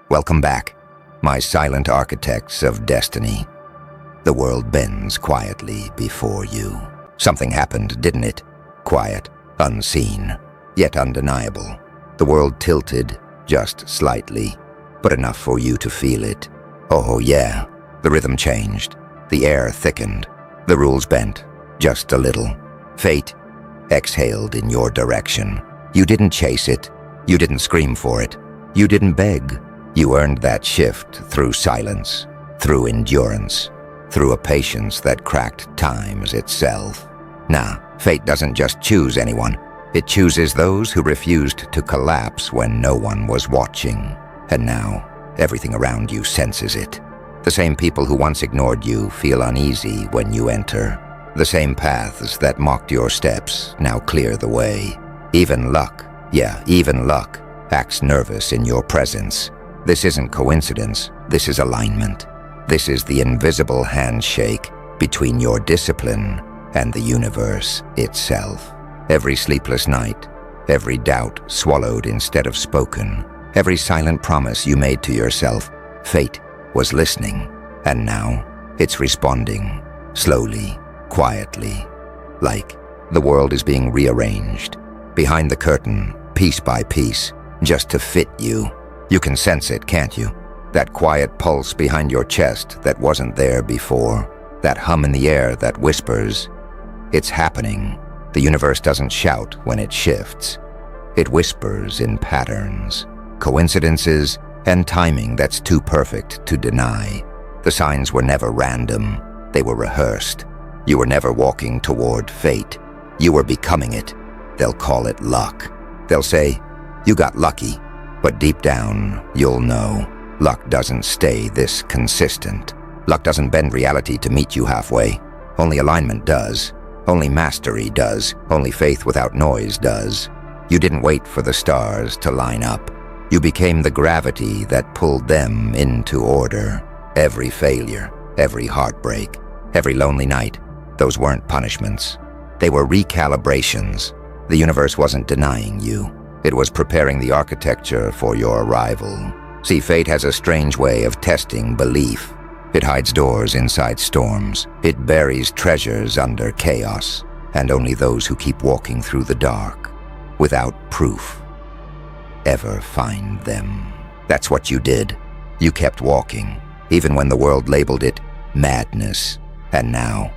Welcome back, my silent architects of destiny. The world bends quietly before you. Something happened, didn't it? Quiet, unseen, yet undeniable. The world tilted, just slightly, but enough for you to feel it. Oh yeah, the rhythm changed, the air thickened, the rules bent, just a little. Fate exhaled in your direction. You didn't chase it, you didn't scream for it, you didn't beg. You earned that shift through silence, through endurance, through a patience that cracked times itself. Nah, fate doesn't just choose anyone. It chooses those who refused to collapse when no one was watching. And now, everything around you senses it. The same people who once ignored you feel uneasy when you enter. The same paths that mocked your steps now clear the way. Even luck, acts nervous in your presence. This isn't coincidence, this is alignment. This is the invisible handshake between your discipline and the universe itself. Every sleepless night, every doubt swallowed instead of spoken, every silent promise you made to yourself, fate was listening, and now it's responding, slowly, quietly, like the world is being rearranged, behind the curtain, piece by piece, just to fit you. You can sense it, can't you? That quiet pulse behind your chest that wasn't there before, that hum in the air that whispers, it's happening. The universe doesn't shout when it shifts. It whispers in patterns, coincidences, and timing that's too perfect to deny. The signs were never random, they were rehearsed. You were never walking toward fate, you were becoming it. They'll call it luck. They'll say, you got lucky, but deep down, you'll know, luck doesn't stay this consistent. Luck doesn't bend reality to meet you halfway. Only alignment does. Only mastery does. Only faith without noise does. You didn't wait for the stars to line up. You became the gravity that pulled them into order. Every failure, every heartbreak, every lonely night, those weren't punishments. They were recalibrations. The universe wasn't denying you. It was preparing the architecture for your arrival. See, fate has a strange way of testing belief. It hides doors inside storms. It buries treasures under chaos. And only those who keep walking through the dark, without proof, ever find them. That's what you did. You kept walking, even when the world labeled it madness. And now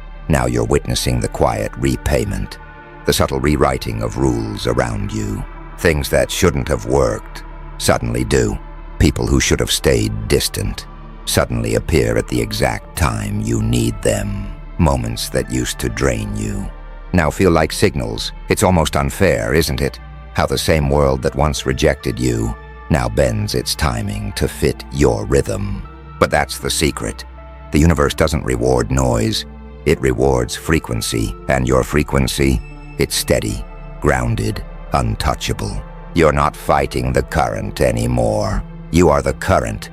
you're witnessing the quiet repayment, the subtle rewriting of rules around you. Things that shouldn't have worked suddenly do. People who should have stayed distant suddenly appear at the exact time you need them. Moments that used to drain you now feel like signals. It's almost unfair, isn't it? How the same world that once rejected you now bends its timing to fit your rhythm. But that's the secret. The universe doesn't reward noise. It rewards frequency, and your frequency, it's steady, grounded, untouchable. You're not fighting the current anymore. You are the current.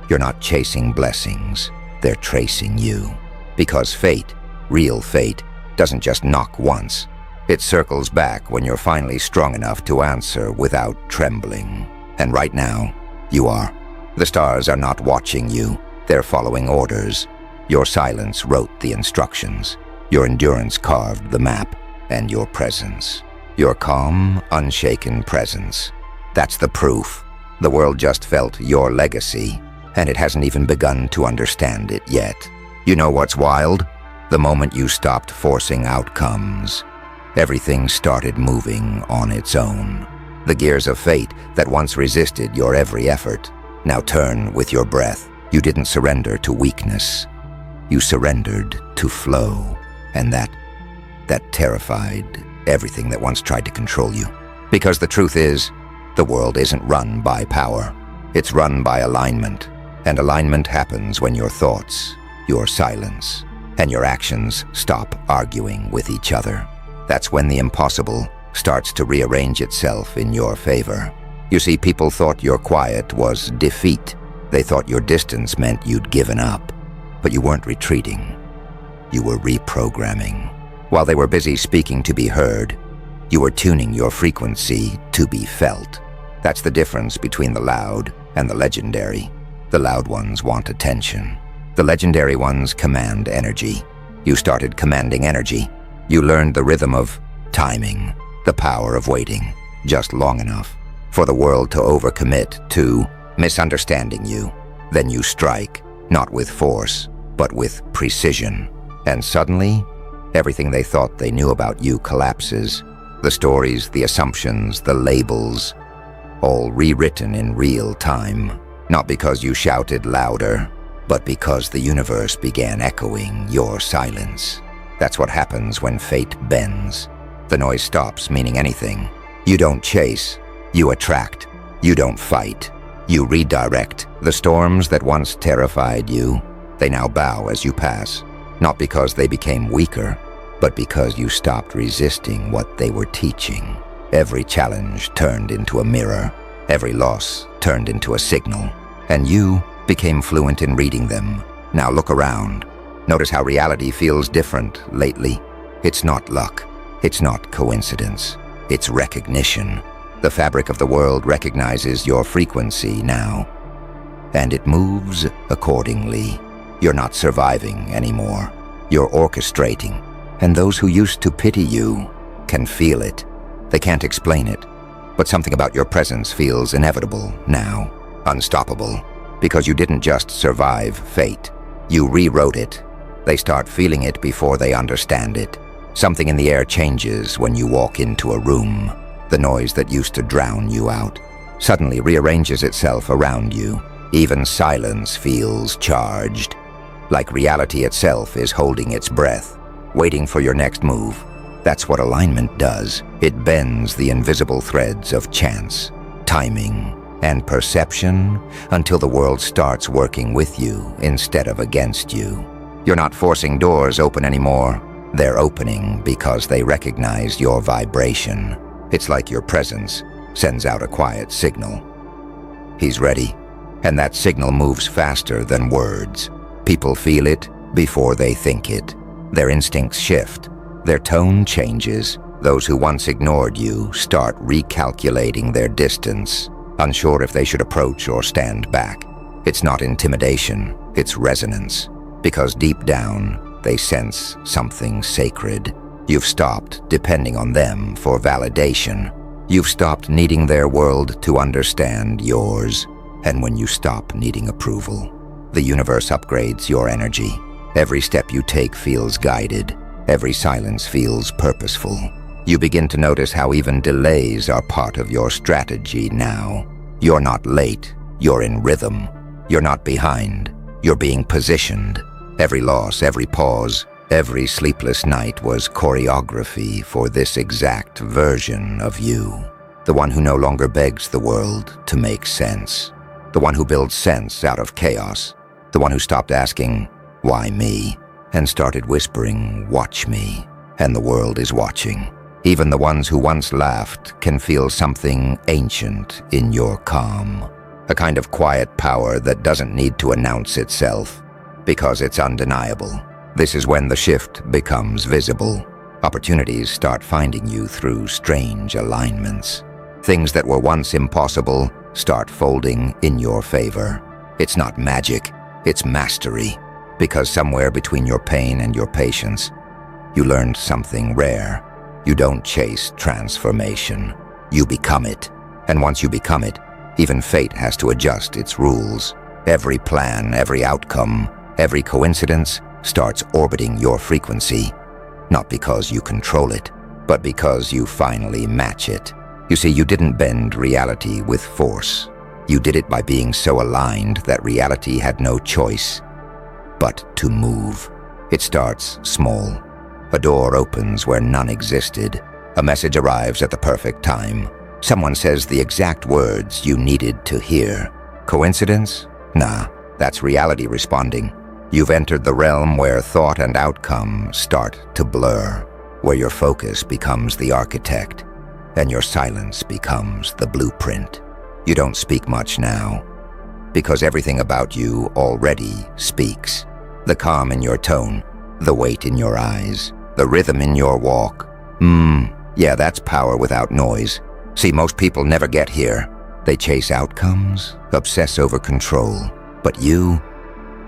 You're not chasing blessings. They're tracing you. Because fate, real fate, doesn't just knock once. It circles back when you're finally strong enough to answer without trembling. And right now, you are. The stars are not watching you. They're following orders. Your silence wrote the instructions. Your endurance carved the map. And your presence. Your calm, unshaken presence. That's the proof. The world just felt your legacy, and it hasn't even begun to understand it yet. You know what's wild? The moment you stopped forcing outcomes, everything started moving on its own. The gears of fate that once resisted your every effort now turn with your breath. You didn't surrender to weakness. You surrendered to flow, and that terrified everything that once tried to control you. Because the truth is, the world isn't run by power. It's run by alignment. And alignment happens when your thoughts, your silence, and your actions stop arguing with each other. That's when the impossible starts to rearrange itself in your favor. You see, people thought your quiet was defeat. They thought your distance meant you'd given up. But you weren't retreating. You were reprogramming. While they were busy speaking to be heard, you were tuning your frequency to be felt. That's the difference between the loud and the legendary. The loud ones want attention. The legendary ones command energy. You started commanding energy. You learned the rhythm of timing, the power of waiting just long enough for the world to overcommit to misunderstanding you. Then you strike, not with force, but with precision. And suddenly, everything they thought they knew about you collapses. The stories, the assumptions, the labels, all rewritten in real time. Not because you shouted louder, but because the universe began echoing your silence. That's what happens when fate bends. The noise stops meaning anything. You don't chase, you attract. You don't fight, you redirect. The storms that once terrified you, they now bow as you pass. Not because they became weaker, but because you stopped resisting what they were teaching. Every challenge turned into a mirror. Every loss turned into a signal. And you became fluent in reading them. Now look around. Notice how reality feels different lately. It's not luck. It's not coincidence. It's recognition. The fabric of the world recognizes your frequency now. And it moves accordingly. You're not surviving anymore. You're orchestrating. And those who used to pity you can feel it. They can't explain it. But something about your presence feels inevitable now. Unstoppable. Because you didn't just survive fate. You rewrote it. They start feeling it before they understand it. Something in the air changes when you walk into a room. The noise that used to drown you out suddenly rearranges itself around you. Even silence feels charged. Like reality itself is holding its breath, waiting for your next move. That's what alignment does. It bends the invisible threads of chance, timing, and perception until the world starts working with you instead of against you. You're not forcing doors open anymore. They're opening because they recognize your vibration. It's like your presence sends out a quiet signal. He's ready, and that signal moves faster than words. People feel it before they think it. Their instincts shift. Their tone changes. Those who once ignored you start recalculating their distance, unsure if they should approach or stand back. It's not intimidation, it's resonance. Because deep down, they sense something sacred. You've stopped depending on them for validation. You've stopped needing their world to understand yours. And when you stop needing approval, the universe upgrades your energy. Every step you take feels guided. Every silence feels purposeful. You begin to notice how even delays are part of your strategy now. You're not late, you're in rhythm. You're not behind, you're being positioned. Every loss, every pause, every sleepless night was choreography for this exact version of you. The one who no longer begs the world to make sense. The one who builds sense out of chaos. The one who stopped asking, "Why me?" and started whispering, "Watch me." And the world is watching. Even the ones who once laughed can feel something ancient in your calm. A kind of quiet power that doesn't need to announce itself, because it's undeniable. This is when the shift becomes visible. Opportunities start finding you through strange alignments. Things that were once impossible start folding in your favor. It's not magic, it's mastery. Because somewhere between your pain and your patience, you learned something rare. You don't chase transformation. You become it. And once you become it, even fate has to adjust its rules. Every plan, every outcome, every coincidence starts orbiting your frequency. Not because you control it, but because you finally match it. You see, you didn't bend reality with force. You did it by being so aligned that reality had no choice but to move. It starts small. A door opens where none existed. A message arrives at the perfect time. Someone says the exact words you needed to hear. Coincidence? Nah, that's reality responding. You've entered the realm where thought and outcome start to blur, where your focus becomes the architect, and your silence becomes the blueprint. You don't speak much now, because everything about you already speaks. The calm in your tone, the weight in your eyes, the rhythm in your walk. Yeah, that's power without noise. See, most people never get here. They chase outcomes, obsess over control. But you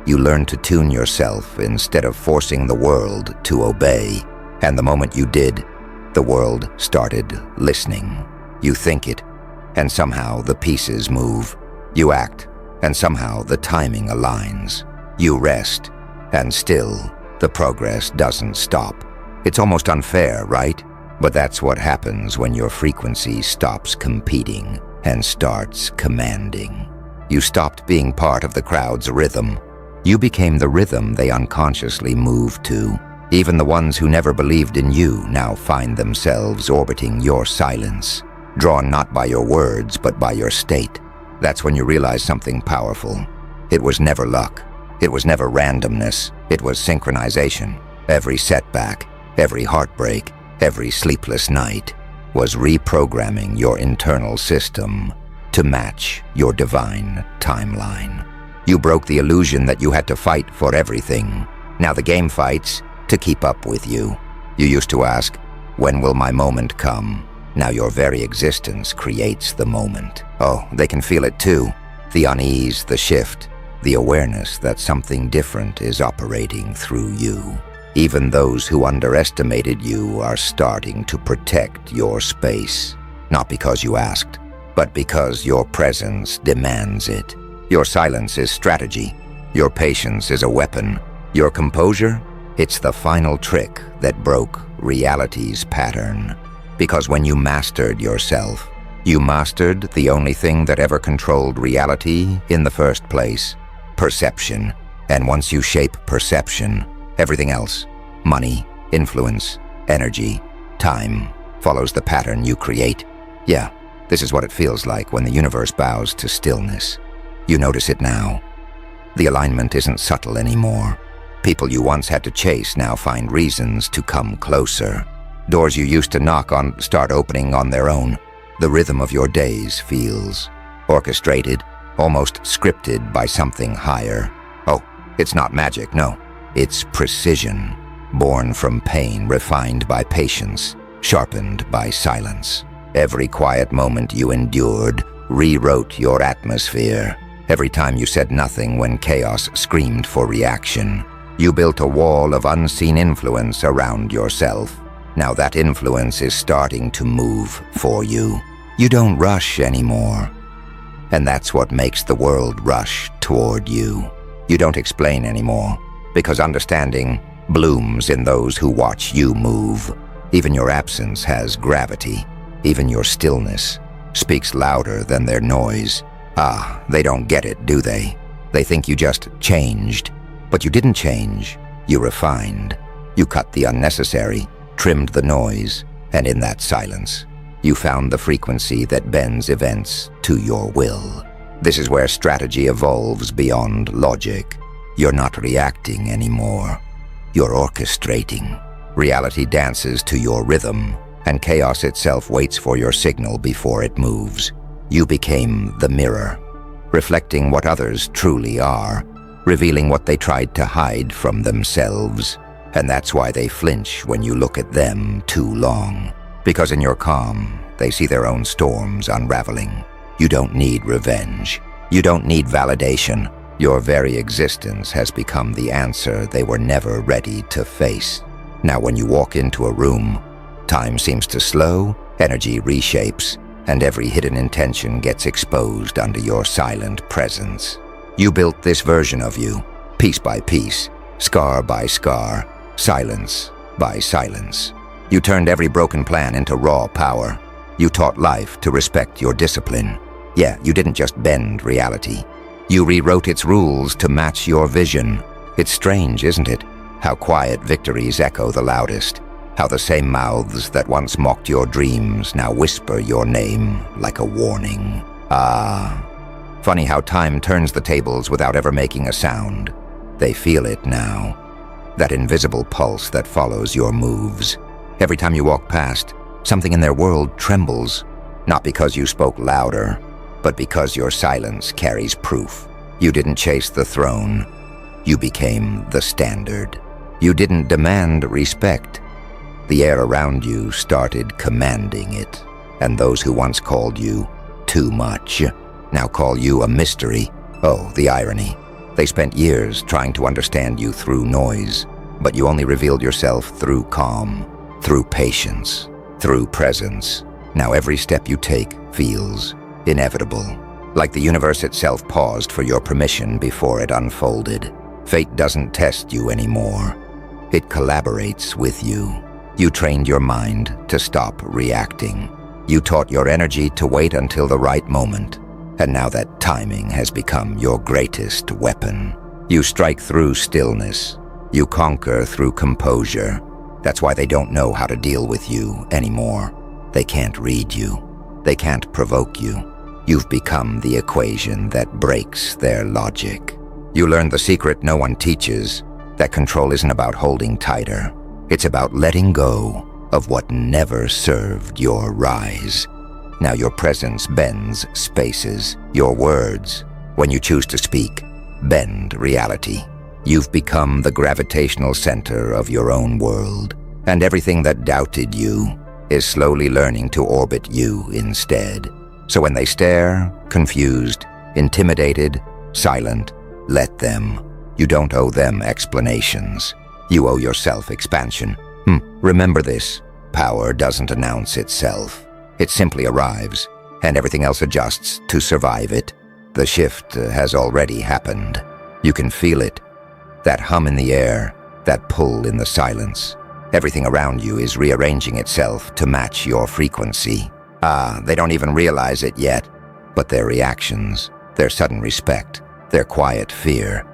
learn to tune yourself instead of forcing the world to obey. And the moment you did, the world started listening. You think it, and somehow the pieces move. You act, and somehow the timing aligns. You rest, and still the progress doesn't stop. It's almost unfair, right? But that's what happens when your frequency stops competing and starts commanding. You stopped being part of the crowd's rhythm. You became the rhythm they unconsciously moved to. Even the ones who never believed in you now find themselves orbiting your silence, drawn not by your words but by your state. That's when you realize something powerful. It was never luck. It was never randomness. It was synchronization. Every setback, every heartbreak, every sleepless night was reprogramming your internal system to match your divine timeline. You broke the illusion that you had to fight for everything. Now the game fights to keep up with you. You used to ask, when will my moment come? Now your very existence creates the moment. Oh, they can feel it too. The unease, the shift, the awareness that something different is operating through you. Even those who underestimated you are starting to protect your space. Not because you asked, but because your presence demands it. Your silence is strategy. Your patience is a weapon. Your composure? It's the final trick that broke reality's pattern. Because when you mastered yourself, you mastered the only thing that ever controlled reality in the first place: perception. And once you shape perception, everything else, money, influence, energy, time, follows the pattern you create. Yeah, this is what it feels like when the universe bows to stillness. You notice it now. The alignment isn't subtle anymore. People you once had to chase now find reasons to come closer. Doors you used to knock on start opening on their own. The rhythm of your days feels orchestrated, almost scripted by something higher. Oh, it's not magic, no. It's precision, born from pain, refined by patience, sharpened by silence. Every quiet moment you endured rewrote your atmosphere. Every time you said nothing when chaos screamed for reaction, you built a wall of unseen influence around yourself. Now that influence is starting to move for you. You don't rush anymore. And that's what makes the world rush toward you. You don't explain anymore, because understanding blooms in those who watch you move. Even your absence has gravity. Even your stillness speaks louder than their noise. Ah, they don't get it, do they? They think you just changed. But you didn't change. You refined. You cut the unnecessary, trimmed the noise, and in that silence, you found the frequency that bends events to your will. This is where strategy evolves beyond logic. You're not reacting anymore. You're orchestrating. Reality dances to your rhythm, and chaos itself waits for your signal before it moves. You became the mirror, reflecting what others truly are, revealing what they tried to hide from themselves. And that's why they flinch when you look at them too long. Because in your calm, they see their own storms unraveling. You don't need revenge. You don't need validation. Your very existence has become the answer they were never ready to face. Now when you walk into a room, time seems to slow, energy reshapes, and every hidden intention gets exposed under your silent presence. You built this version of you, piece by piece, scar by scar, silence by silence. You turned every broken plan into raw power. You taught life to respect your discipline. Yeah, you didn't just bend reality. You rewrote its rules to match your vision. It's strange, isn't it? How quiet victories echo the loudest. How the same mouths that once mocked your dreams now whisper your name like a warning. Ah, funny how time turns the tables without ever making a sound. They feel it now. That invisible pulse that follows your moves. Every time you walk past, something in their world trembles. Not because you spoke louder, but because your silence carries proof. You didn't chase the throne. You became the standard. You didn't demand respect. The air around you started commanding it, and those who once called you too much. Now call you a mystery. Oh, the irony. They spent years trying to understand you through noise, but you only revealed yourself through calm, through patience, through presence. Now every step you take feels inevitable, like the universe itself paused for your permission before it unfolded. Fate doesn't test you anymore. It collaborates with you. You trained your mind to stop reacting. You taught your energy to wait until the right moment. And now that timing has become your greatest weapon. You strike through stillness. You conquer through composure. That's why they don't know how to deal with you anymore. They can't read you. They can't provoke you. You've become the equation that breaks their logic. You learned the secret no one teaches, that control isn't about holding tighter. It's about letting go of what never served your rise. Now your presence bends spaces. Your words, when you choose to speak, bend reality. You've become the gravitational center of your own world, and everything that doubted you is slowly learning to orbit you instead. So when they stare, confused, intimidated, silent, let them. You don't owe them explanations. You owe yourself expansion. Remember this. Power doesn't announce itself. It simply arrives, and everything else adjusts to survive it. The shift has already happened. You can feel it. That hum in the air, that pull in the silence. Everything around you is rearranging itself to match your frequency. They don't even realize it yet, but their reactions, their sudden respect, their quiet fear,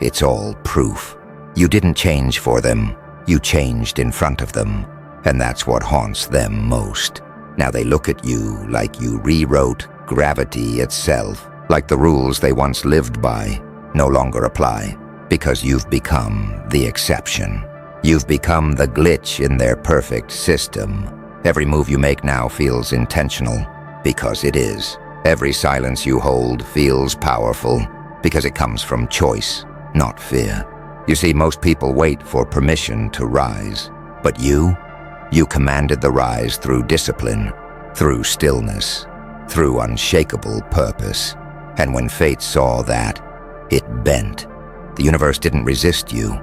it's all proof. You didn't change for them, you changed in front of them, and that's what haunts them most. Now they look at you like you rewrote gravity itself, like the rules they once lived by no longer apply, because you've become the exception. You've become the glitch in their perfect system. Every move you make now feels intentional, because it is. Every silence you hold feels powerful, because it comes from choice, not fear. You see, most people wait for permission to rise, but you commanded the rise through discipline, through stillness, through unshakable purpose. And when fate saw that, it bent. The universe didn't resist you,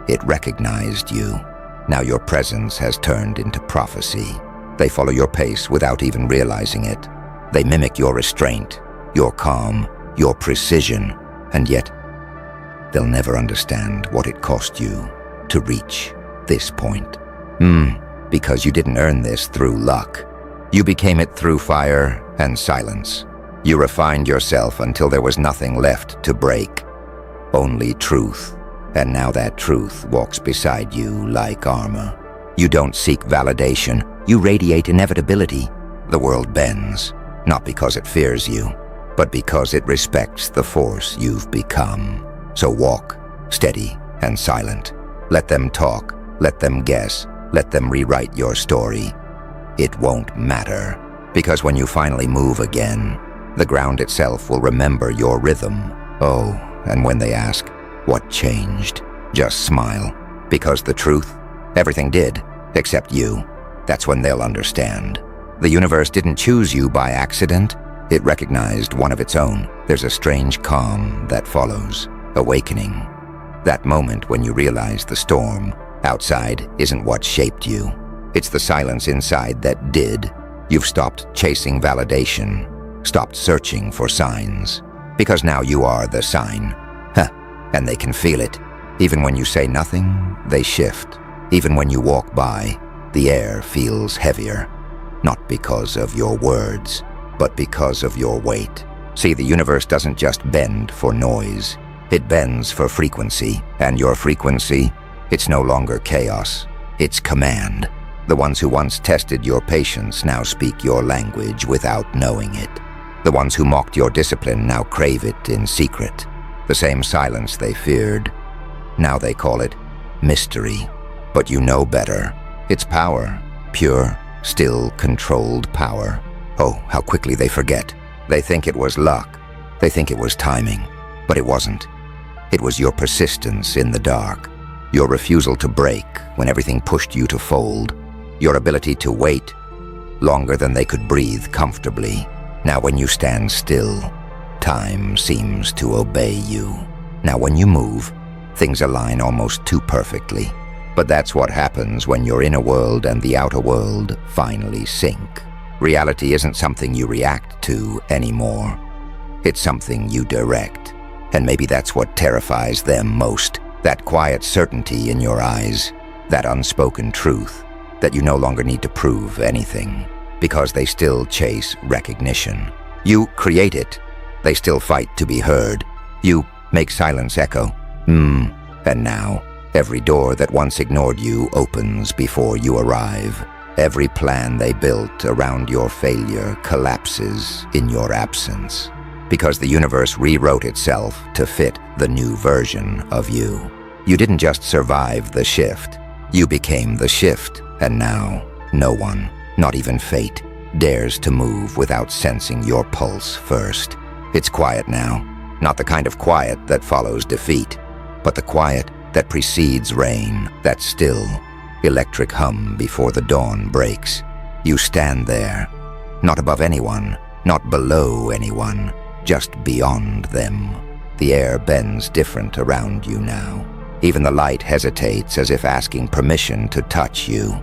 it recognized you. Now your presence has turned into prophecy. They follow your pace without even realizing it. They mimic your restraint, your calm, your precision, and yet they'll never understand what it cost you to reach this point. Because you didn't earn this through luck. You became it through fire and silence. You refined yourself until there was nothing left to break. Only truth. And now that truth walks beside you like armor. You don't seek validation. You radiate inevitability. The world bends, not because it fears you, but because it respects the force you've become. So walk, steady and silent. Let them talk, let them guess, let them rewrite your story. It won't matter, because when you finally move again, the ground itself will remember your rhythm. Oh, and when they ask, what changed? Just smile, because the truth, everything did, except you. That's when they'll understand. The universe didn't choose you by accident. It recognized one of its own. There's a strange calm that follows, awakening. That moment when you realize the storm outside isn't what shaped you. It's the silence inside that did. You've stopped chasing validation, stopped searching for signs, because now you are the sign. And they can feel it. Even when you say nothing, they shift. Even when you walk by, the air feels heavier. Not because of your words, but because of your weight. See, the universe doesn't just bend for noise. It bends for frequency. And your frequency, it's no longer chaos. It's command. The ones who once tested your patience now speak your language without knowing it. The ones who mocked your discipline now crave it in secret. The same silence they feared. Now they call it mystery. But you know better. It's power. Pure, still controlled power. Oh, how quickly they forget. They think it was luck. They think it was timing. But it wasn't. It was your persistence in the dark. Your refusal to break when everything pushed you to fold. Your ability to wait longer than they could breathe comfortably. Now when you stand still, time seems to obey you. Now when you move, things align almost too perfectly. But that's what happens when your inner world and the outer world finally sync. Reality isn't something you react to anymore. It's something you direct. And maybe that's what terrifies them most. That quiet certainty in your eyes. That unspoken truth. That you no longer need to prove anything. Because they still chase recognition. You create it. They still fight to be heard. You make silence echo. And now, every door that once ignored you opens before you arrive. Every plan they built around your failure collapses in your absence. Because the universe rewrote itself to fit the new version of you. You didn't just survive the shift. You became the shift. And now, no one, not even fate, dares to move without sensing your pulse first. It's quiet now. Not the kind of quiet that follows defeat, but the quiet that precedes rain, that still, electric hum before the dawn breaks. You stand there, not above anyone, not below anyone, just beyond them. The air bends different around you now. Even the light hesitates as if asking permission to touch you.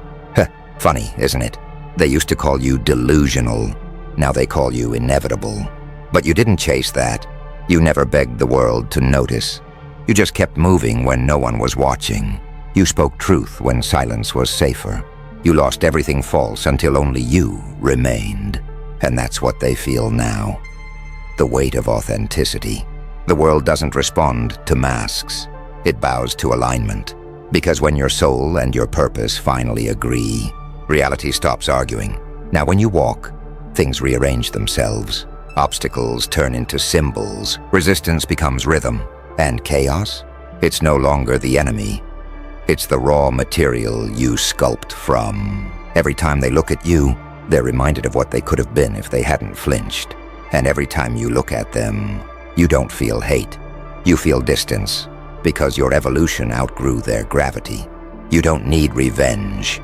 Funny, isn't it? They used to call you delusional. Now they call you inevitable. But you didn't chase that. You never begged the world to notice. You just kept moving when no one was watching. You spoke truth when silence was safer. You lost everything false until only you remained. And that's what they feel now. The weight of authenticity. The world doesn't respond to masks. It bows to alignment. Because when your soul and your purpose finally agree, reality stops arguing. Now when you walk, things rearrange themselves. Obstacles turn into symbols. Resistance becomes rhythm. And chaos? It's no longer the enemy. It's the raw material you sculpt from. Every time they look at you, they're reminded of what they could have been if they hadn't flinched. And every time you look at them, you don't feel hate. You feel distance, because your evolution outgrew their gravity. You don't need revenge.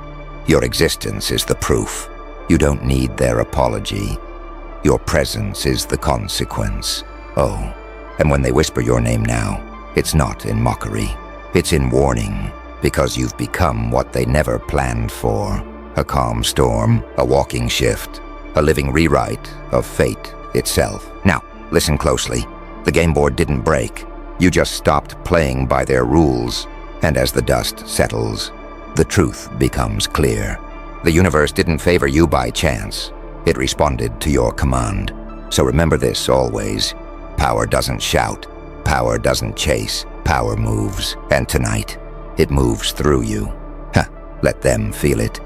Your existence is the proof. You don't need their apology. Your presence is the consequence. Oh, and when they whisper your name now, it's not in mockery. It's in warning, because you've become what they never planned for. A calm storm, a walking shift, a living rewrite of fate itself. Now, listen closely. The game board didn't break. You just stopped playing by their rules. And as the dust settles, the truth becomes clear. The universe didn't favor you by chance. It responded to your command. So remember this always. Power doesn't shout. Power doesn't chase. Power moves. And tonight, it moves through you. Let them feel it.